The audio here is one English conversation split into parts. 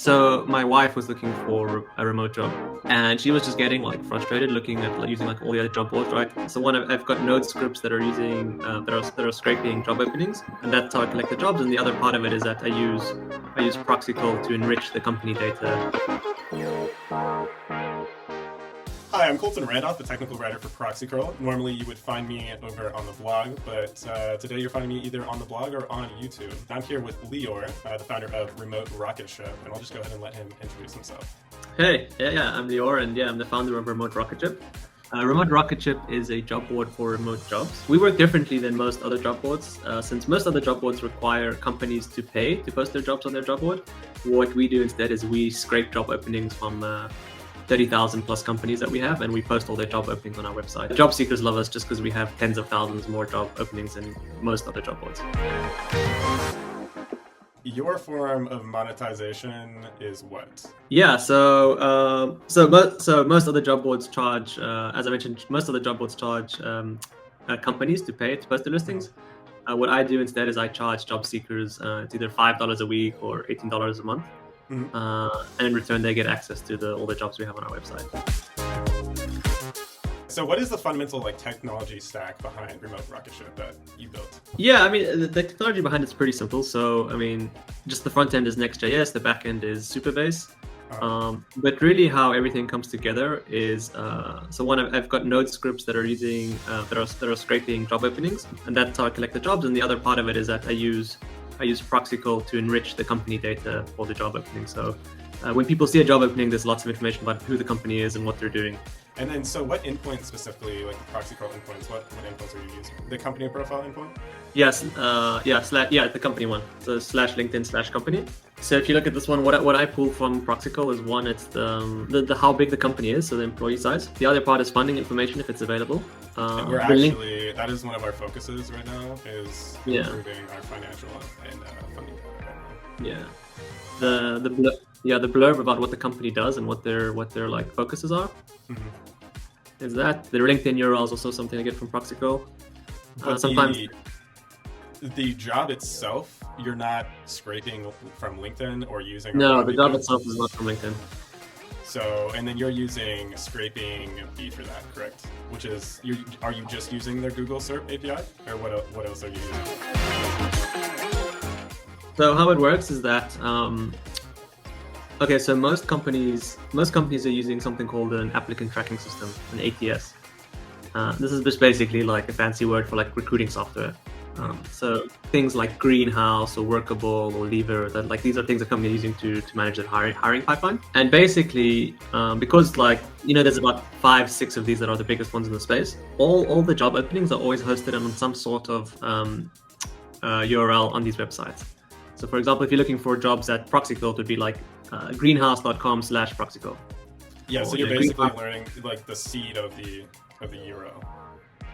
So my wife was looking for a remote job, and she was just getting like frustrated looking at using like all the other job boards, right? So I've got node scripts that are using that are scraping job openings, and that's how I collect the jobs. And the other part of it is that I use Proxycurl to enrich the company data. Hi, I'm Colton Randolph, the technical writer for Proxycurl. Normally you would find me over on the blog, but today you're finding me either on the blog or on YouTube. I'm here with Lior, the founder of Remote Rocketship, and I'll just go ahead and let him introduce himself. Hey, yeah, I'm Lior, and I'm the founder of Remote Rocketship. Remote Rocketship is a job board for remote jobs. We work differently than most other job boards. Since most other job boards require companies to pay to post their jobs on their job board, what we do instead is we scrape job openings from 30,000 plus companies that we have, and we post all their job openings on our website. Job seekers love us just because we have tens of thousands more job openings than most other job boards. Your form of monetization is what? Yeah, so most other job boards charge, as I mentioned, most other job boards charge companies to pay to post their listings. What I do instead is I charge job seekers it's either $5 a week or $18 a month. Mm-hmm. And in return, they get access to all the jobs we have on our website. So what is the fundamental technology stack behind Remote Rocketship that you built? Yeah, I mean, the technology behind it's pretty simple. So, I mean, just the front end is Next.js, the back end is Supabase. But really how everything comes together is, I've got node scripts that are using, that are scraping job openings, and that's how I collect the jobs. And the other part of it is that I use Proxycurl to enrich the company data for the job opening. So when people see a job opening, there's lots of information about who the company is and what they're doing. And then, so what endpoints specifically, like the Proxycurl endpoints, what endpoints are you using? The company profile endpoint? Yes, the company one. So /LinkedIn/company. So if you look at this one, what I pull from Proxycurl is one, it's the how big the company is, so the employee size. The other part is funding information if it's available. And we're actually, that is one of our focuses right now, is improving our financial and funding data right now. Yeah. The blurb about what the company does and what their like focuses are. Mm-hmm. Is that the LinkedIn URL is also something I get from Proxycurl. Sometimes the job itself, you're not scraping from LinkedIn or using. No, the job itself is not from LinkedIn. So, and then you're using scraping B for that, correct? Which is, are you just using their Google SERP API, or what else are you using? So how it works is that, so most companies are using something called an applicant tracking system, an ATS. This is just basically like a fancy word for like recruiting software. So things like Greenhouse or Workable or Lever, these are things that companies are using to manage their hiring pipeline. And basically, because there's about 5-6 of these that are the biggest ones in the space, all the job openings are always hosted on some sort of URL on these websites. So for example, if you're looking for jobs at Proxycurl, it would be like greenhouse.com/Proxycurl. Yeah, so you're basically learning like the seed of the URL.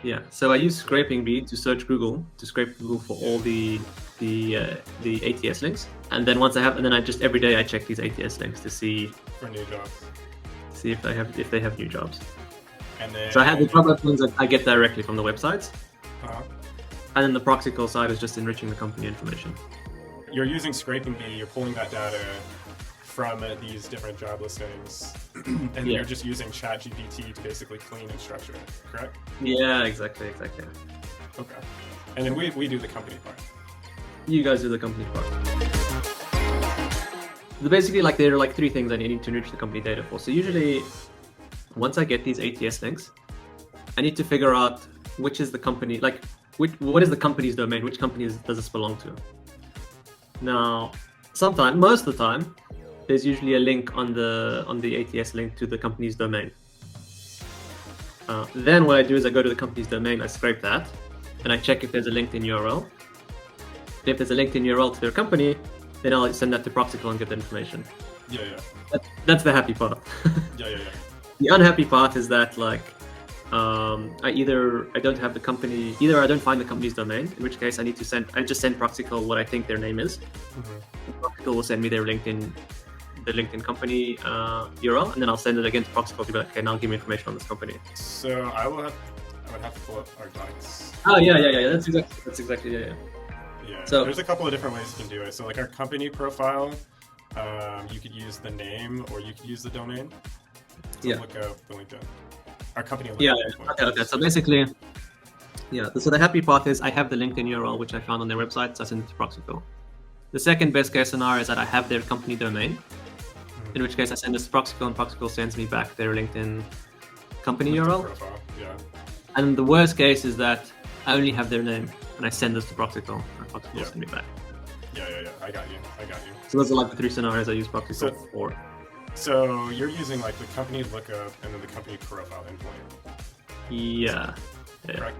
Yeah, so I use scraping B to search Google, to scrape Google for all the ATS links, and then I just every day I check these ATS links to see for new jobs, see if they have new jobs. And then so I have the job openings that I get directly from the websites, and then the Proxycurl side is just enriching the company information. You're using scraping B, you're pulling that data from these different job listings, and you're just using ChatGPT to basically clean and structure it, correct? Yeah, exactly. Okay. And then we do the company part. You guys do the company part. So basically, there are three things I need to enrich the company data for. So usually, once I get these ATS links, I need to figure out which is the company, what is the company's domain, which company does this belong to? Now, most of the time, there's usually a link on the ATS link to the company's domain. Then what I do is I go to the company's domain, I scrape that, and I check if there's a LinkedIn URL. If there's a LinkedIn URL to their company, then I'll send that to Proxycurl and get the information. Yeah. That's the happy part. Yeah. The unhappy part is that I don't have the company, either I don't find the company's domain, in which case I just send Proxycurl what I think their name is. Mm-hmm. Proxycurl will send me the LinkedIn company URL, and then I'll send it again to Proxycurl to be like, okay, now give me information on this company. So I would have to pull up our docs. Oh yeah. That's exactly. Yeah. So there's a couple of different ways you can do it. So our company profile, you could use the name or you could use the domain. So Yeah. look up the LinkedIn. Our company. Yeah. LinkedIn. Okay. So basically, yeah. So the happy part is I have the LinkedIn URL which I found on their website, so I send it to Proxycurl. The second best case scenario is that I have their company domain, in which case I send this to Proxycurl and Proxycurl sends me back their LinkedIn company URL. Profile. Yeah. And the worst case is that I only have their name and I send this to Proxycurl and Proxycurl send me back. Yeah. I got you. So those are like the three scenarios I use Proxycurl for. So you're using like the company lookup and then the company profile endpoint. Yeah. Correct?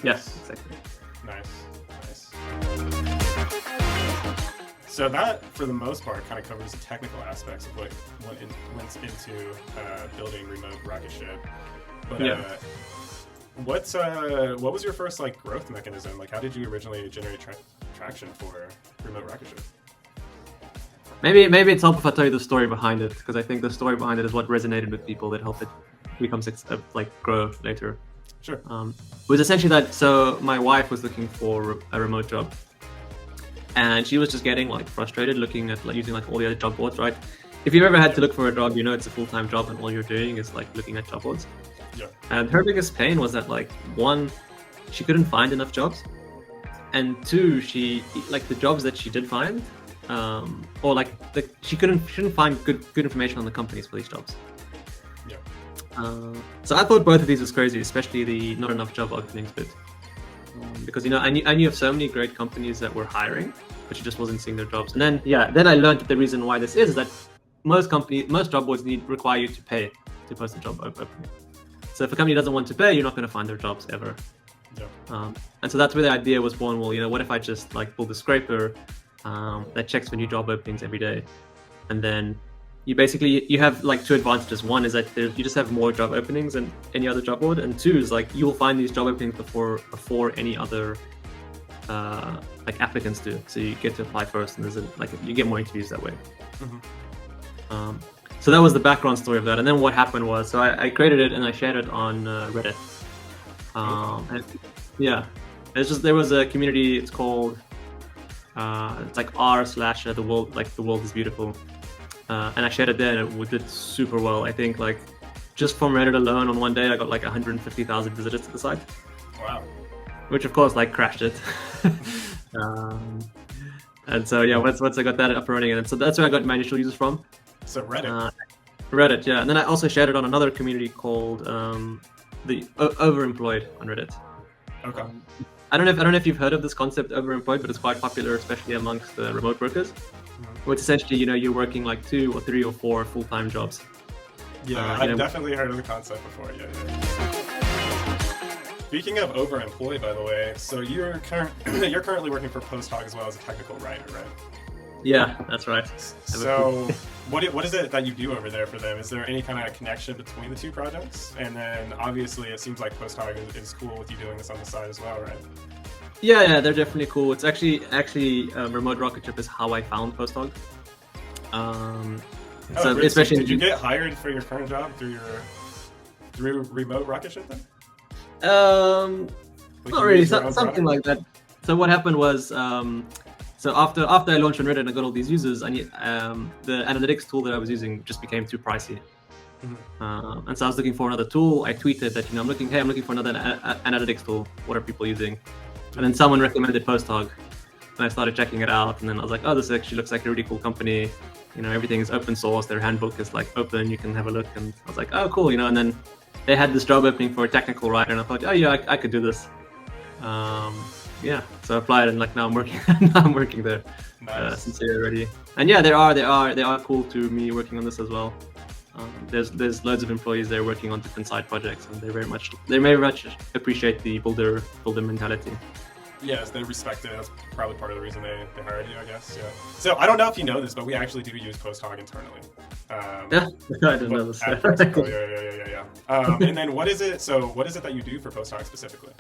Yes, exactly. Nice. So that, for the most part, kind of covers the technical aspects of what went into building Remote Rocketship. But what was your first like growth mechanism? Like, how did you originally generate traction for Remote Rocketship? Maybe it's helpful if I tell you the story behind it, because I think the story behind it is what resonated with people that helped it become grow later. Sure. It was essentially that. So my wife was looking for a remote job, and she was just getting like frustrated looking at like using like all the other job boards, right? If you've ever had to look for a job, you know it's a full-time job, and all you're doing is like looking at job boards. Yeah. And her biggest pain was that like one, she couldn't find enough jobs, and two, she like the jobs that she did find. Or like she couldn't find good information on the companies for these jobs. Yeah. So I thought both of these was crazy, especially the not enough job openings bit, because I knew of so many great companies that were hiring, but she just wasn't seeing their jobs. And then I learned that the reason why this is that most job boards require you to pay to post a job opening. So if a company doesn't want to pay, you're not going to find their jobs ever. Yeah. And so that's where the idea was born. Well, what if I just like build a scraper that checks for new job openings every day, and then you have like two advantages. One is that you just have more job openings than any other job board, and two is like you'll find these job openings before any other like applicants do. So you get to apply first, and you get more interviews that way. Mm-hmm. So that was the background story of that. And then what happened was, so I created it and I shared it on Reddit. And yeah, there was a community. It's called it's like r/the world, like the world is beautiful. And I shared it there, and it did super well. I think like just from Reddit alone on one day, I got like 150,000 visitors to the site. Wow. Which of course like crashed it. And so yeah, once I got that up and running, and so that's where I got my initial users from. So Reddit. Reddit, yeah. And then I also shared it on another community called the Overemployed on Reddit. Okay. I don't know if you've heard of this concept, overemployed, but it's quite popular, especially amongst the remote workers. Where it's essentially, you're working like 2 or 3 or 4 full-time jobs. Yeah, I've definitely heard of the concept before. Yeah. Speaking of overemployed, by the way, so you're currently working for PostHog as well as a technical writer, right? Yeah, that's right. So what is it that you do over there for them? Is there any kind of connection between the two projects? And then obviously it seems like PostHog is cool with you doing this on the side as well, right? Yeah, they're definitely cool. It's actually Remote Rocketship is how I found PostHog. So really? especially Did you get hired for your current job through Remote Rocketship then? Not really, something like that. So what happened was, so after I launched on Reddit and I got all these users, the analytics tool that I was using just became too pricey. Mm-hmm. And so I was looking for another tool. I tweeted that I'm looking for another analytics tool. What are people using? And then someone recommended PostHog, and I started checking it out. And then I was like, oh, this actually looks like a really cool company. Everything is open source. Their handbook is like open. You can have a look. And I was like, oh, cool. And then they had this job opening for a technical writer, and I thought, oh yeah, I could do this. Yeah, so I applied, and like now I'm working. I'm working there. Nice. Since they're ready. And yeah, they are cool to me working on this as well. There's loads of employees there working on different side projects, and they very much appreciate the builder mentality. Yes, they respect it. That's probably part of the reason they hired you, I guess. Yeah. So I don't know if you know this, but we actually do use PostHog internally. Yeah, I didn't know this. Yeah. And then what is it that you do for PostHog specifically?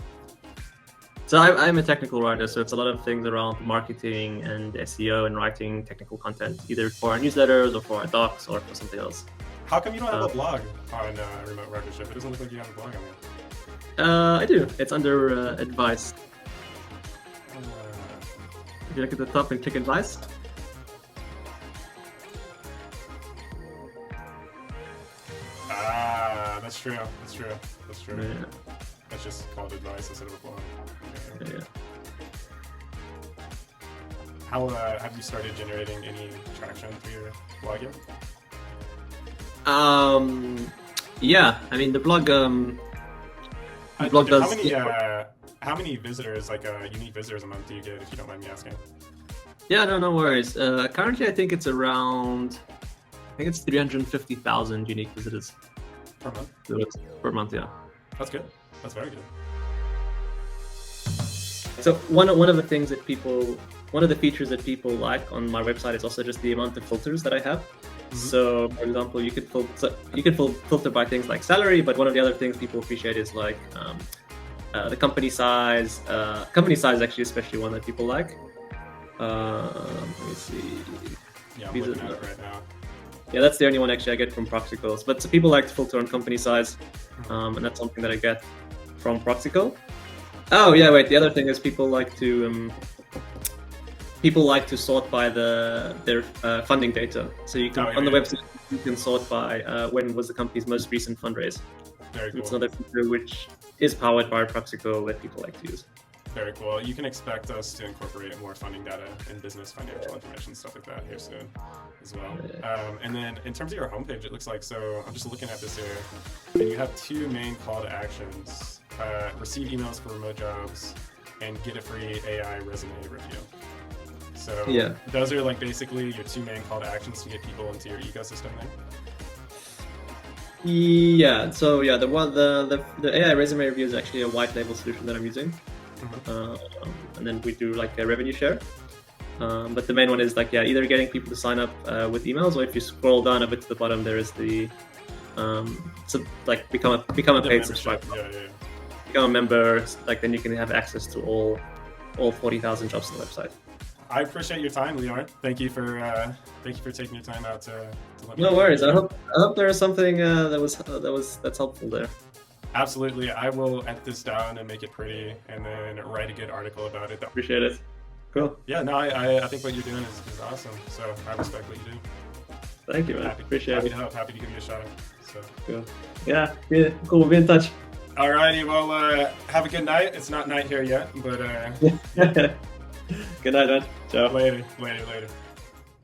So I'm a technical writer, so it's a lot of things around marketing and SEO and writing technical content, either for our newsletters or for our docs or for something else. How come you don't have a blog on Remote Rocketship? It doesn't look like you have a blog on there. I do. It's under advice. If you look at the top and click advice. Ah, that's true. That's true. That's true. Yeah. That's just called advice instead of a blog. Okay. Yeah. How have you started generating any traction through your blog yet? Yeah. I mean, the blog. The blog How does. many how many visitors, like unique visitors a month, do you get, if you don't mind me asking? Yeah, no worries. Currently, I think it's around. I think it's 350,000 unique visitors Per month? per month. Yeah. That's good. That's very good. So one of the things that one of the features that people like on my website is also just the amount of filters that I have. Mm-hmm. So, for example, you could filter by things like salary, but one of the other things people appreciate is like the company size. Company size is actually especially one that people like. Let me see. Yeah, I'm looking at it right now. Yeah, that's the only one actually I get from Proxycurl. But so people like to filter on company size, and that's something that I get from Proxycurl. Oh yeah, wait. The other thing is people like to sort by their funding data. So you can on the website you can sort by when was the company's most recent fundraise. Very cool. It's another feature which is powered by Proxycurl that people like to use. Very cool. You can expect us to incorporate more funding data and business financial information, stuff like that here soon as well. And then in terms of your homepage, it looks like, so I'm just looking at this here, and you have two main call to actions: receive emails for remote jobs and get a free AI resume review. So those are like basically your two main call to actions to get people into your ecosystem there. Yeah. So yeah, the AI resume review is actually a white label solution that I'm using. And then we do like a revenue share. But the main one is like either getting people to sign up with emails, or if you scroll down a bit to the bottom, there is the so like become a paid subscriber. Become a member. Like then you can have access to all 40,000 jobs on the website. I appreciate your time, Lior. Thank you for taking your time out to let me. No worries. I hope there is something that's helpful there. Absolutely. I will edit this down and make it pretty, and then write a good article about it. Appreciate it. Cool. Yeah. No, I think what you're doing is awesome. So I respect what you do. Thank you, man. Appreciate it. Happy to give you a shot. So cool. Yeah. Cool. We'll be in touch. Alrighty. Well, have a good night. It's not night here yet, but Good night, man. Ciao. Later.